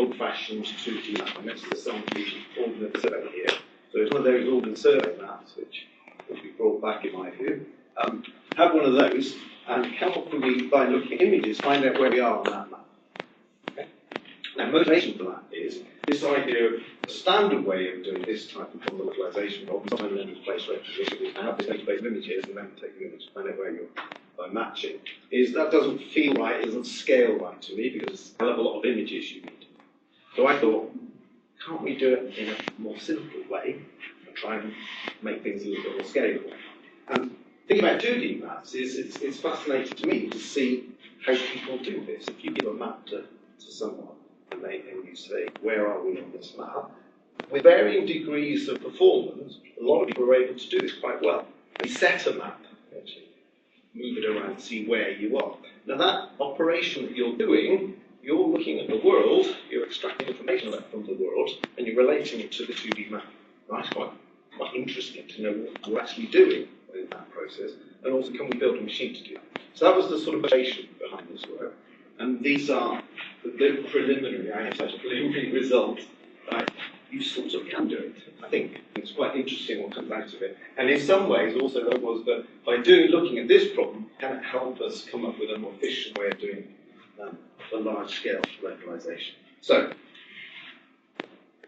old-fashioned 2D map, and this is some of the ordnance survey here. So it's one of those ordnance survey maps, which will be brought back in my view. Have one of those, and helpfully, by looking at images, find out where we are on that map. Okay? Now, motivation for that is this idea of the standard way of doing this type of localization, or sometimes known as place recognition, is to have this database of images and then take an image, find out where you're by matching, is that doesn't feel right, it doesn't scale right to me, because I have a lot of images you need. So I thought, can't we do it in a more simple way and try and make things a little bit more scalable? And thinking about 2D maps it's fascinating to me to see how people do this. If you give a map to someone and you say, where are we on this map? With varying degrees of performance, a lot of people are able to do this quite well. They set a map, actually, move it around, see where you are. Now that operation that you're doing, you're looking at the world, you're extracting information from the world, and you're relating it to the 2D map. That's quite interesting to know what we're actually doing in that process, and also can we build a machine to do that. So that was the sort of motivation behind this work, and these are the preliminary results. You sort of can do it. I think it's quite interesting what comes out of it. And in some ways, also, that was that by looking at this problem, can it help us come up with a more efficient way of doing a large-scale localization. So,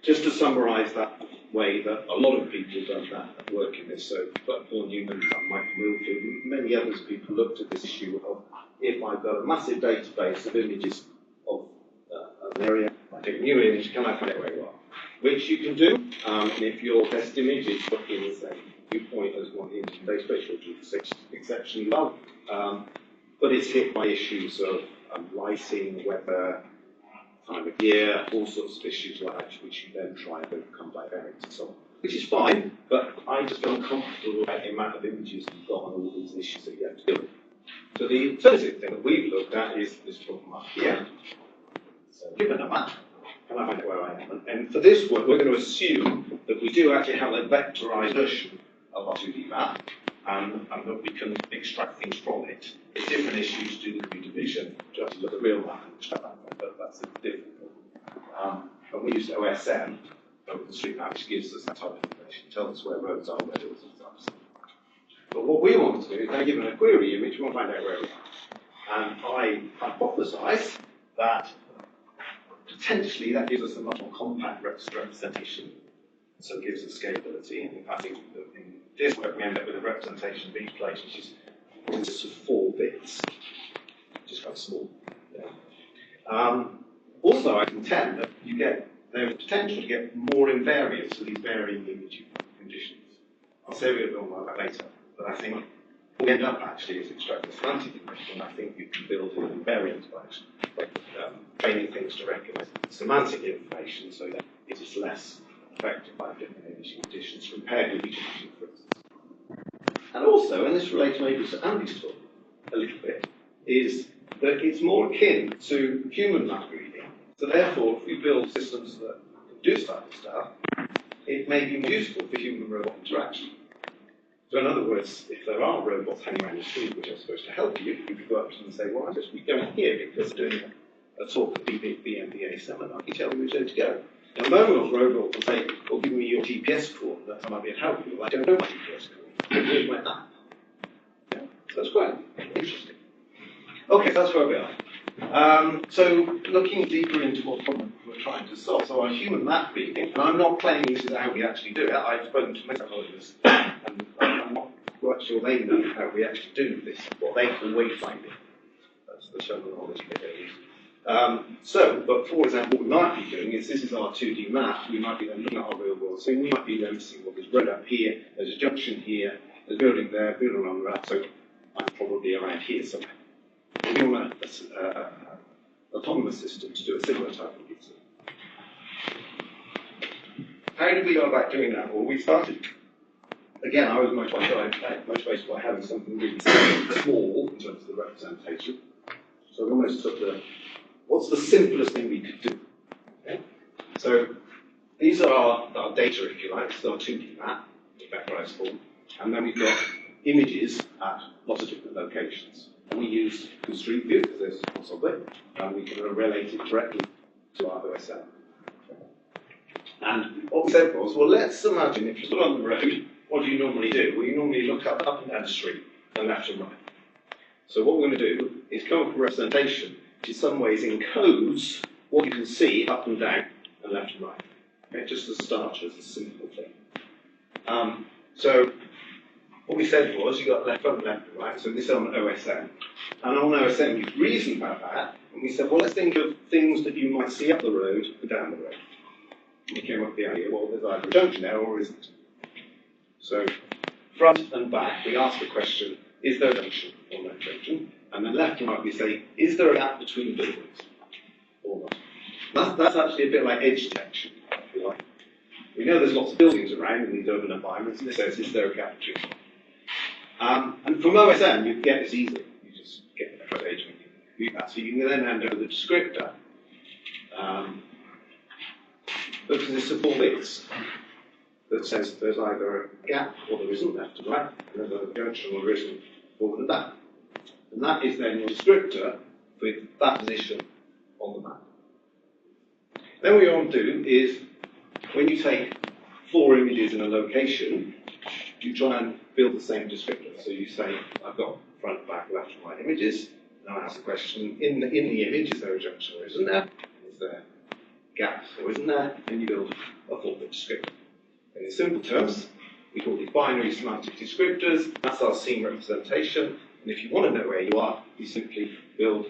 just to summarise that way that a lot of people have done that work in this, so Paul Newman, Michael Milfield, many others people looked at this issue of if I've got a massive database of images of an area, I take a new image, can I find out where you are? Which you can do, and if your best image is looking the same viewpoint as one image in database, you'll do exceptionally well. But it's hit by issues of lighting, weather, time of year, all sorts of issues like that, which you then try and overcome by variants and so on. Which is fine, but I just feel uncomfortable about the amount of images you've got and all these issues that you have to deal with. So the alternative thing that we've looked at is this problem up here. So given a map, can I find out where I am? And for this work, we're going to assume that we do actually have a vectorized version of our 2D map, and that we can extract things from it. It's different issues to do the computer vision, to actually look at real map and extract that, but that's a different problem. And we use OSM, OpenStreetMap, which gives us that type of information, tells us where roads are, where hills and stuff. But what we want to do is, now given a query image, we want to find out where we are. And I hypothesize that potentially that gives us a much more compact representation, so it gives us scalability. And I think that in this work we end up with a representation of each place which is consists of 4 bits, which is quite small. Yeah. Also, I contend that there is potential to get more invariance for these varying image conditions. I'll say a bit more about that later, but I think what we end up actually is extracting semantic information, and I think you can build in invariance by training things to recognize semantic information so that it is less affected by different image conditions compared with each image, for instance. And also, and this relates maybe to Andy's talk a little bit, is that it's more akin to human map reading. So therefore, if we build systems that do this type of stuff, it may be more useful for human-robot interaction. So in other words, if there are robots hanging around the street which are supposed to help you, you could go up to them and say, well, I'm supposed to be going here because I'm doing a talk at the BMVA seminar. Can you tell me which way to go? Now, most robots will say, well, give me your GPS coordinates, I might be able to help you. Well, I don't know my GPS coordinates. Here's my map. Yeah? So that's quite interesting. Okay, so that's where we are. So looking deeper into what problem we're trying to solve. So our human map reading, and I'm not claiming this is how we actually do it. I've spoken to many psychologists, and I'm not quite sure they know how we actually do this, what they call wayfinding. That's the terminology they use. But for example, what we might be doing is, this is our 2D map, we might be then looking at our real world scene, we might be noticing, well, there's road up here, there's a junction here, there's a building there, building on the right, so I'm probably around here somewhere. We want an autonomous system to do a similar type of research. How did we go about doing that? Well, we started, again, I was motivated by having something really small in terms of the representation. So we almost took what's the simplest thing we could do? Okay? So these are our data, if you like. This is our 2D map, in vectorized form. And then we've got images at lots of different locations. And we use Street View, because there's lots of it, and we can relate it directly to our OSM. said was, well, let's imagine if you're on the road, what do you normally do? Well, you normally look up and down the street, and left and right. So what we're going to do is come up with a representation which in some ways encodes what you can see up and down and left and right. Okay, just as a start, as a simple thing. So what we said was you got left and left and right, so this is on OSM. And on OSM we reasoned about that, and we said, well, let's think of things that you might see up the road and down the road. And we came up with the idea, well, there's either a junction there or isn't. So front and back, we ask the question, is there a junction or no junction? And then left and right, we say, is there a gap between buildings or not? That's actually a bit like edge detection, if you like. We know there's lots of buildings around in these urban environments, and it says, is there a gap between them? And from OSM, you can get this easily. You just get the first agent and you compute that. So you can then hand over the descriptor. But there's some 4 bits that says there's either a gap or there isn't, left and right, and there's a junction or there isn't, forward and back. And that is then your descriptor with that position on the map. Then what you want to do is, when you take 4 images in a location, you try and build the same descriptor. So you say, I've got front, back, left, and right images. Now I ask the question, in the image, is there a junction or isn't there? Is there gaps or isn't there? And you build a 4-bit descriptor. And in simple terms, we call these binary semantic descriptors. That's our scene representation. And if you want to know where you are, you simply build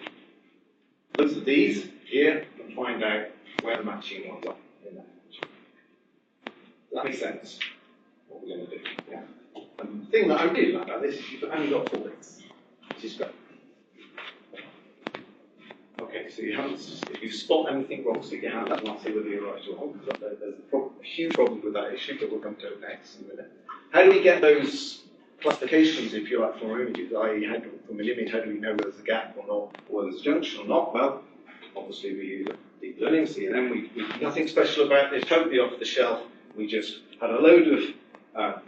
loads of these here and find out where the matching ones are in that image. Does that make sense? What we're going to do. Yeah. And the thing that I really like about this is you've only got 4 bits, which is great. Okay, so you haven't, if you spot anything wrong, stick your hand up and I'll see whether you're right or wrong, because there's a huge problem with that issue, but we'll come to it next in a minute. How do we get those classifications, if you like, from our images? I.e., from an image, how do we know whether there's a gap or not, or whether there's a junction or not? Well, obviously we use deep learning, CNN. We nothing special about this, totally off the shelf. We just had a load of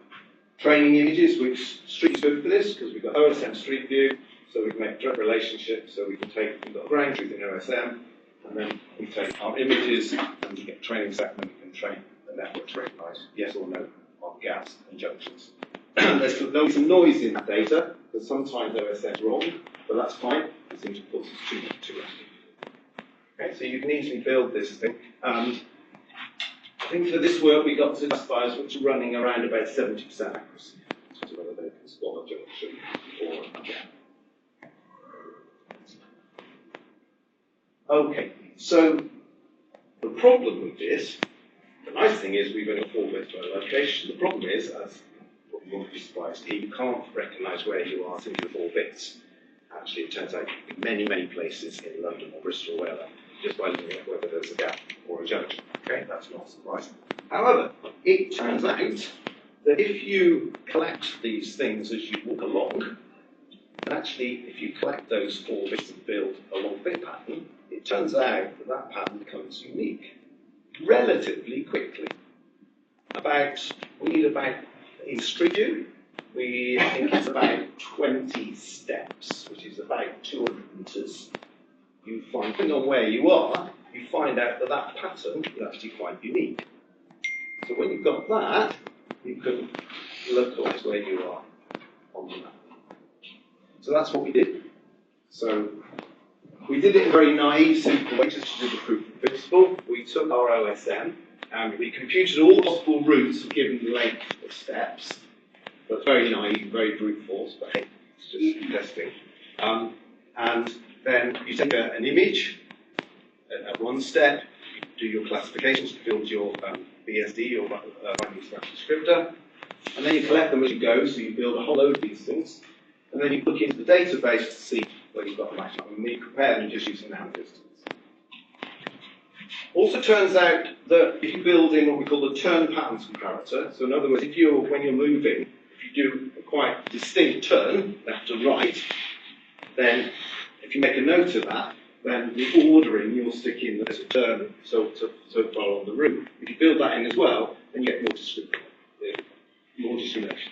training images, which Street's good for this, because we've got OSM Street View, so we can make direct relationships, so we can take, we've got ground truth in OSM, and then we take our images, and we get a training set, and then we can train the network to recognize yes or no on gaps and junctions. There's some noise in that data, because sometimes OSM is wrong, but that's fine. It seems to cause us too much. Okay, so you can easily build this thing. I think for this work we got to classifiers which are running around about 70% accuracy, so whether they can spot a junction or a gap. Okay, so the problem with this, the nice thing is we've only got 4 bits per location. The problem is, as you won't be surprised here, you can't recognise where you are through the 4 bits. Actually, it turns out in many, many places in London or Bristol or wherever, just by looking at whether there's a gap or a junction. Okay, that's not surprising. However, it turns out that if you collect these things as you walk along, and actually, if you collect those 4 bits and build a long bit pattern, it turns out that that pattern becomes unique relatively quickly. We need about, in Street View, I think it's about 20 steps, which is about 200 meters. You find, depending on where you are, you find out that that pattern is actually quite unique. So when you've got that, you can localize where you are on the map. So that's what we did. So we did it in a very naive, simple way, just to do the proof of principle. We took our OSM and we computed all the possible routes given the length of steps. That's very naive, very brute force, but hey, it's just testing. And then you take an image at one step, you do your classifications to build your BSD or binary semantic descriptor, and then you collect them as you go, so you build a whole load of these things, and then you look into the database to see where you've got the match up, and then you compare them just using the hand distance. Also turns out that if you build in what we call the turn patterns comparator, so in other words, when you're moving, if you do a quite distinct turn, left to right, then if you make a note of that, then the ordering you'll stick in there's a turn so far on the route. If you build that in as well, then you get more discrimination.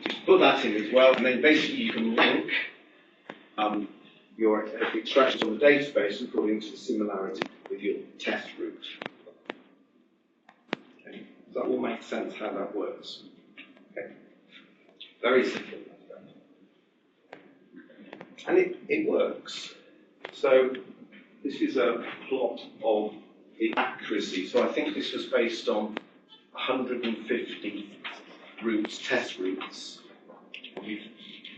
Just put that in as well, and then basically you can rank your extractions on the database according to the similarity with your test route. all make sense how that works? Okay. Very simple. And it works. So this is a plot of the accuracy. So I think this was based on 150 routes, test routes. We've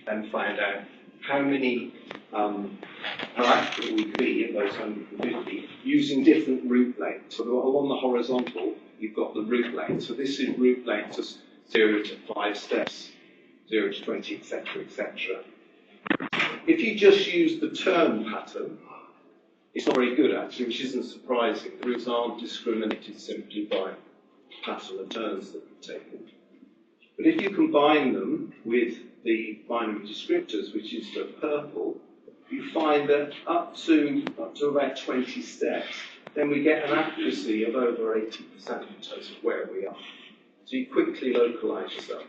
then found out how many, how accurate we could be in those 150 using different route lengths. So along the horizontal, you've got the route length. So this is route length of 0 to 5 steps, 0 to 20, etc., etc. If you just use the turn pattern, it's not very good actually, which isn't surprising. The routes aren't discriminated simply by pattern of turns that you've taken. But if you combine them with the binary descriptors, which is the purple, you find that up to about 20 steps, then we get an accuracy of over 80% in terms of where we are. So you quickly localize yourself.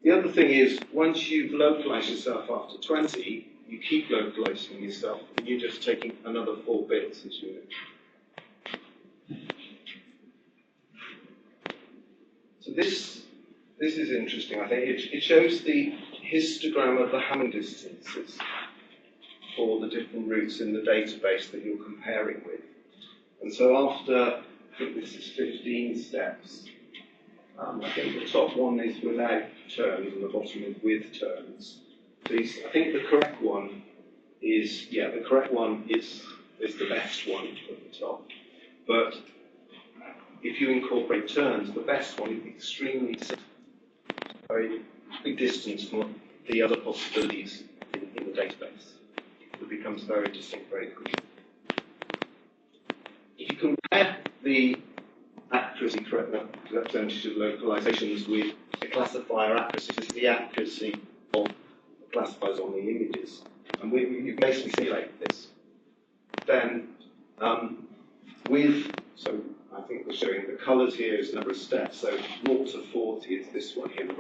The other thing is, once you've localized yourself after 20, you keep localizing yourself, and you're just taking another 4 bits as you move. So this is interesting, I think. It shows the histogram of the Hamming distances for the different routes in the database that you're comparing with. And so after, I think this is 15 steps, I think the top one is without turns and the bottom is with turns. So I think the correct one is, the correct one is the best one at the top. But if you incorporate turns, the best one is extremely distant, very big distance from the other possibilities in the database. It becomes very distinct very quickly. If you compare the accuracy correctness representative localizations with the classifier accuracy, this is the accuracy of the classifiers on the images, and you basically simulate this. Then so I think we're showing the colors here is the number of steps, so 0 to 40 is this one here, the